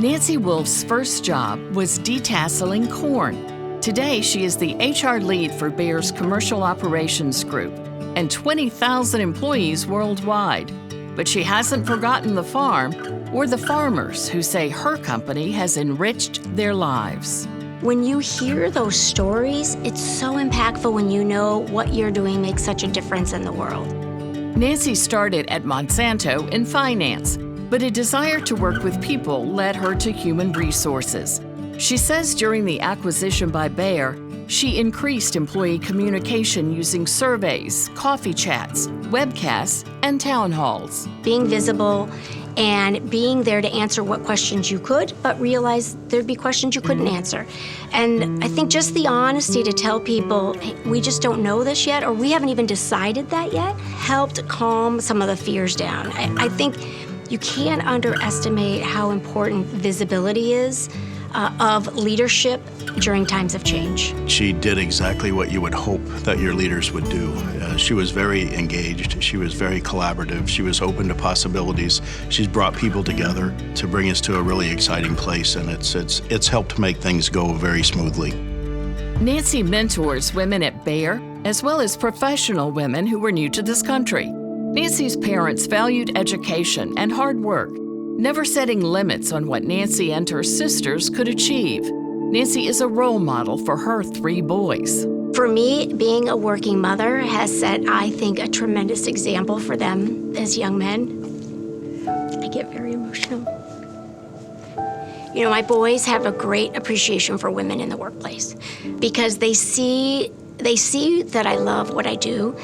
Nancy Wolfe's first job was detasseling corn. Today, she is the HR lead for Bayer's Commercial Operations Group and 20,000 employees worldwide. But she hasn't forgotten the farm or the farmers who say her company has enriched their lives. When you hear those stories, it's so impactful when you know what you're doing makes such a difference in the world. Nancy started at Monsanto in finance, but a desire to work with people led her to human resources. She says during the acquisition by Bayer, she increased employee communication using surveys, coffee chats, webcasts, and town halls. Being visible and being there to answer what questions you could, but realize there'd be questions you couldn't answer. And I think just the honesty to tell people, hey, we just don't know this yet, or we haven't even decided that yet, helped calm some of the fears down. I think you can't underestimate how important visibility is of leadership during times of change. She did exactly what you would hope that your leaders would do. She was very engaged. She was very collaborative. She was open to possibilities. She's brought people together to bring us to a really exciting place, and it's helped make things go very smoothly. Nancy mentors women at Bayer, as well as professional women who were new to this country. Nancy's parents valued education and hard work, never setting limits on what Nancy and her sisters could achieve. Nancy is a role model for her 3 boys. For me, being a working mother has set, I think, a tremendous example for them as young men. I get very emotional. You know, my boys have a great appreciation for women in the workplace because they see that I love what I do,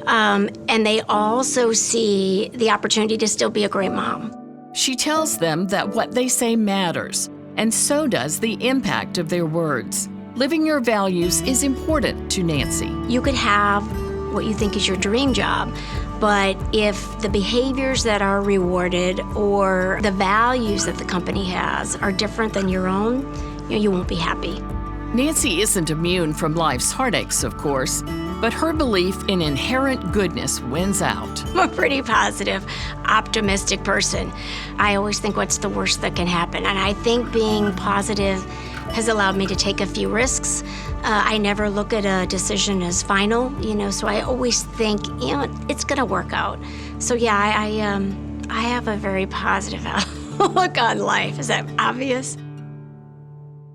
and they also see the opportunity to still be a great mom. She tells them that what they say matters, and so does the impact of their words. Living your values is important to Nancy. You could have what you think is your dream job, but if the behaviors that are rewarded or the values that the company has are different than your own, you won't be happy. Nancy isn't immune from life's heartaches, of course, but her belief in inherent goodness wins out. I'm a pretty positive, optimistic person. I always think what's the worst that can happen, and I think being positive has allowed me to take a few risks. I never look at a decision as final, so I always think, it's gonna work out. So yeah, I have a very positive outlook on life. Is that obvious?